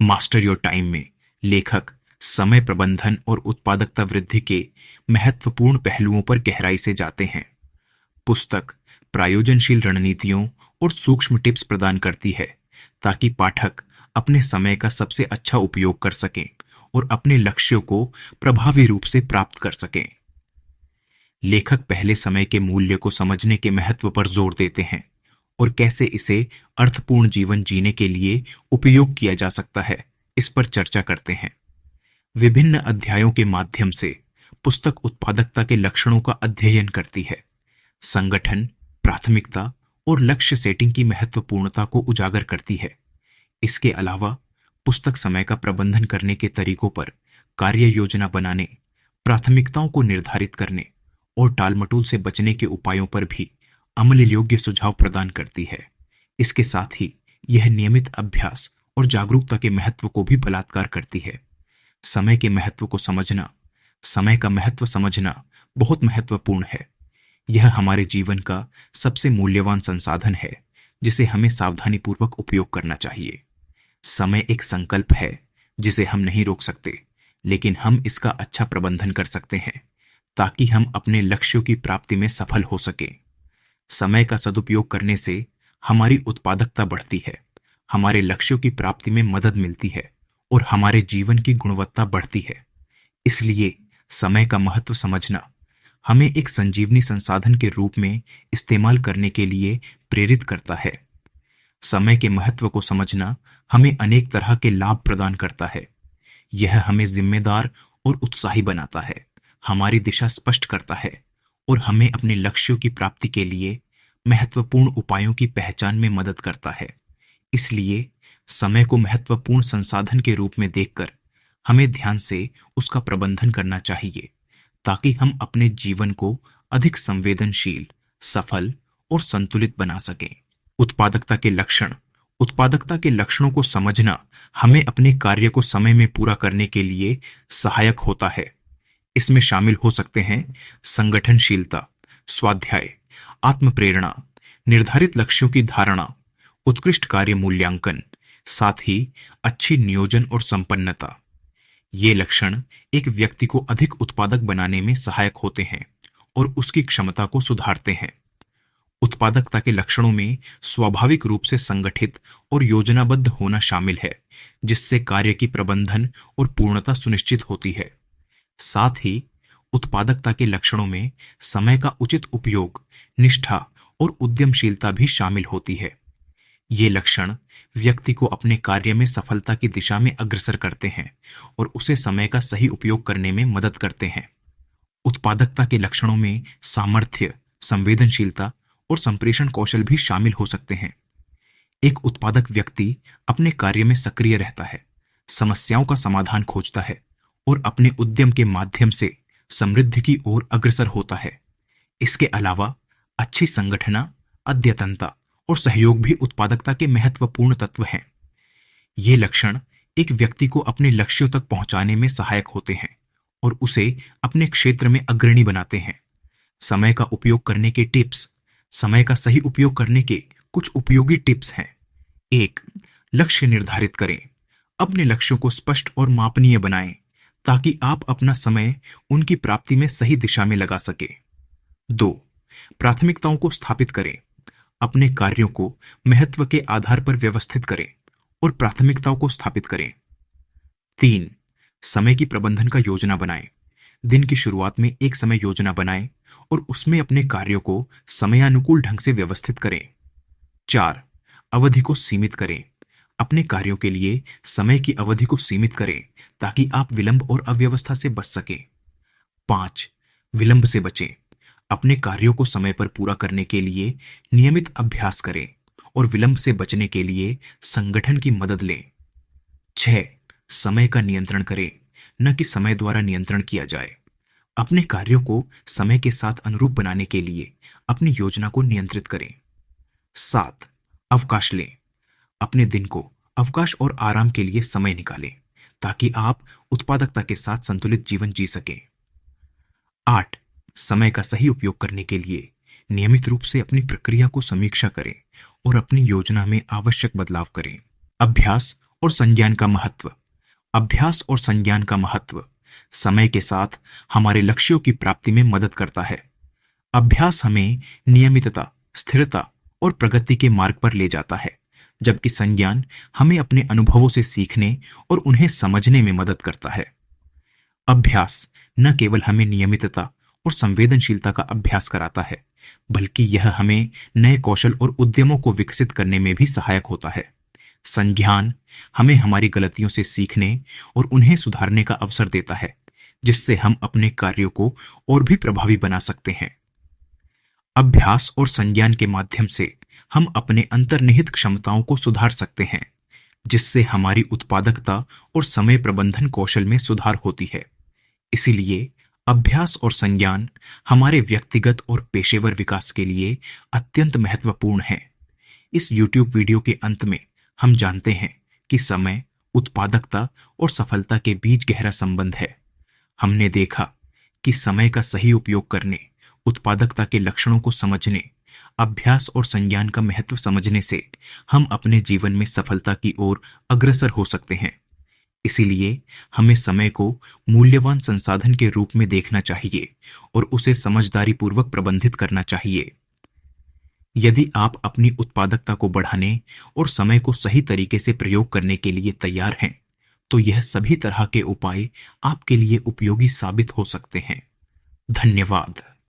Master your time में लेखक समय प्रबंधन और उत्पादकता वृद्धि के महत्वपूर्ण पहलुओं पर गहराई से जाते हैं। पुस्तक प्रायोजनशील रणनीतियों और सूक्ष्म टिप्स प्रदान करती है ताकि पाठक अपने समय का सबसे अच्छा उपयोग कर सकें और अपने लक्ष्यों को प्रभावी रूप से प्राप्त कर सकें। लेखक पहले समय के मूल्य को समझने के महत्व पर जोर देते हैं और कैसे इसे अर्थपूर्ण जीवन जीने के लिए उपयोग किया जा सकता है, इस पर चर्चा करते हैं। विभिन्न अध्यायों के माध्यम से पुस्तक उत्पादकता के लक्षणों का अध्ययन करती है, संगठन, प्राथमिकता और लक्ष्य सेटिंग की महत्वपूर्णता को उजागर करती है। इसके अलावा पुस्तक समय का प्रबंधन करने के तरीकों पर, कार्य योजना बनाने, प्राथमिकताओं को निर्धारित करने और टालमटोल से बचने के उपायों पर भी अमल योग्य सुझाव प्रदान करती है। इसके साथ ही यह नियमित अभ्यास और जागरूकता के महत्व को भी बलात्कार करती है। समय के महत्व को समझना, समय का महत्व समझना बहुत महत्वपूर्ण है। यह हमारे जीवन का सबसे मूल्यवान संसाधन है जिसे हमें सावधानीपूर्वक उपयोग करना चाहिए। समय एक संकल्प है जिसे हम नहीं रोक सकते, लेकिन हम इसका अच्छा प्रबंधन कर सकते हैं ताकि हम अपने लक्ष्यों की प्राप्ति में सफल हो सकें। समय का सदुपयोग करने से हमारी उत्पादकता बढ़ती है, हमारे लक्ष्यों की प्राप्ति में मदद मिलती है और हमारे जीवन की गुणवत्ता बढ़ती है। इसलिए समय का महत्व समझना हमें एक संजीवनी संसाधन के रूप में इस्तेमाल करने के लिए प्रेरित करता है। समय के महत्व को समझना हमें अनेक तरह के लाभ प्रदान करता है। यह हमें जिम्मेदार और उत्साही बनाता है, हमारी दिशा स्पष्ट करता है और हमें अपने लक्ष्यों की प्राप्ति के लिए महत्वपूर्ण उपायों की पहचान में मदद करता है। इसलिए समय को महत्वपूर्ण संसाधन के रूप में देखकर हमें ध्यान से उसका प्रबंधन करना चाहिए ताकि हम अपने जीवन को अधिक संवेदनशील, सफल और संतुलित बना सकें। उत्पादकता के लक्षण। उत्पादकता के लक्षणों को समझना हमें अपने कार्य को समय में पूरा करने के लिए सहायक होता है। इसमें शामिल हो सकते हैं संगठनशीलता, स्वाध्याय, आत्मप्रेरणा, निर्धारित लक्ष्यों की धारणा, उत्कृष्ट कार्य मूल्यांकन, साथ ही अच्छी नियोजन और संपन्नता। ये लक्षण एक व्यक्ति को अधिक उत्पादक बनाने में सहायक होते हैं और उसकी क्षमता को सुधारते हैं। उत्पादकता के लक्षणों में स्वाभाविक रूप से संगठित और योजनाबद्ध होना शामिल है, जिससे कार्य की प्रबंधन और पूर्णता सुनिश्चित होती है। साथ ही उत्पादकता के लक्षणों में समय का उचित उपयोग, निष्ठा और उद्यमशीलता भी शामिल होती है। ये लक्षण व्यक्ति को अपने कार्य में सफलता की दिशा में अग्रसर करते हैं और उसे समय का सही उपयोग करने में मदद करते हैं। उत्पादकता के लक्षणों में सामर्थ्य, संवेदनशीलता और संप्रेषण कौशल भी शामिल हो सकते हैं। एक उत्पादक व्यक्ति अपने कार्य में सक्रिय रहता है, समस्याओं का समाधान खोजता है और अपने उद्यम के माध्यम से समृद्धि की ओर अग्रसर होता है। इसके अलावा अच्छी संगठना, अद्यतनता और सहयोग भी उत्पादकता के महत्वपूर्ण तत्व हैं। ये लक्षण एक व्यक्ति को अपने लक्ष्यों तक पहुंचाने में सहायक होते हैं और उसे अपने क्षेत्र में अग्रणी बनाते हैं। समय का उपयोग करने के टिप्स। समय का सही उपयोग करने के कुछ उपयोगी टिप्स हैं। 1. लक्ष्य निर्धारित करें। अपने लक्ष्यों को स्पष्ट और मापनीय बनाएं ताकि आप अपना समय उनकी प्राप्ति में सही दिशा में लगा सके। 2. प्राथमिकताओं को स्थापित करें। अपने कार्यों को महत्व के आधार पर व्यवस्थित करें और प्राथमिकताओं को स्थापित करें। 3. समय की प्रबंधन का योजना बनाएं। दिन की शुरुआत में एक समय योजना बनाएं और उसमें अपने कार्यों को समयानुकूल ढंग से व्यवस्थित करें। 4. अवधि को सीमित करें। अपने कार्यों के लिए समय की अवधि को सीमित करें ताकि आप विलंब और अव्यवस्था से बच सकें। 5. विलंब से बचें। अपने कार्यों को समय पर पूरा करने के लिए नियमित अभ्यास करें और विलंब से बचने के लिए संगठन की मदद लें। 6. समय का नियंत्रण करें, न कि समय द्वारा नियंत्रण किया जाए। अपने कार्यों को समय के साथ अनुरूप बनाने के लिए अपनी योजना को नियंत्रित करें। 7. अवकाश लें। अपने दिन को अवकाश और आराम के लिए समय निकालें ताकि आप उत्पादकता के साथ संतुलित जीवन जी सकें। 8. समय का सही उपयोग करने के लिए नियमित रूप से अपनी प्रक्रिया को समीक्षा करें और अपनी योजना में आवश्यक बदलाव करें। अभ्यास और संज्ञान का महत्व। अभ्यास और संज्ञान का महत्व समय के साथ हमारे लक्ष्यों की प्राप्ति में मदद करता है। अभ्यास हमें नियमितता, स्थिरता और प्रगति के मार्ग पर ले जाता है, जबकि संज्ञान हमें अपने अनुभवों से सीखने और उन्हें समझने में मदद करता है। अभ्यास न केवल हमें नियमितता और संवेदनशीलता का अभ्यास कराता है, बल्कि यह हमें नए कौशल और उद्यमों को विकसित करने में भी सहायक होता है। संज्ञान हमें हमारी गलतियों से सीखने और उन्हें सुधारने का अवसर देता है, जिससे हम अपने कार्यों को और भी प्रभावी बना सकते हैं। अभ्यास और संज्ञान के माध्यम से हम अपने अंतर्निहित क्षमताओं को सुधार सकते हैं, जिससे हमारी उत्पादकता और समय प्रबंधन कौशल में सुधार होती है। इसीलिए अभ्यास और संज्ञान हमारे व्यक्तिगत और पेशेवर विकास के लिए अत्यंत महत्वपूर्ण है। इस YouTube वीडियो के अंत में हम जानते हैं कि समय, उत्पादकता और सफलता के बीच गहरा संबंध है। हमने देखा कि समय का सही उपयोग करने, उत्पादकता के लक्षणों को समझने, अभ्यास और संज्ञान का महत्व समझने से हम अपने जीवन में सफलता की ओर अग्रसर हो सकते हैं। इसीलिए हमें समय को मूल्यवान संसाधन के रूप में देखना चाहिए और उसे समझदारी पूर्वक प्रबंधित करना चाहिए। यदि आप अपनी उत्पादकता को बढ़ाने और समय को सही तरीके से प्रयोग करने के लिए तैयार हैं, तो यह सभी तरह के उपाय आपके लिए उपयोगी साबित हो सकते हैं। धन्यवाद।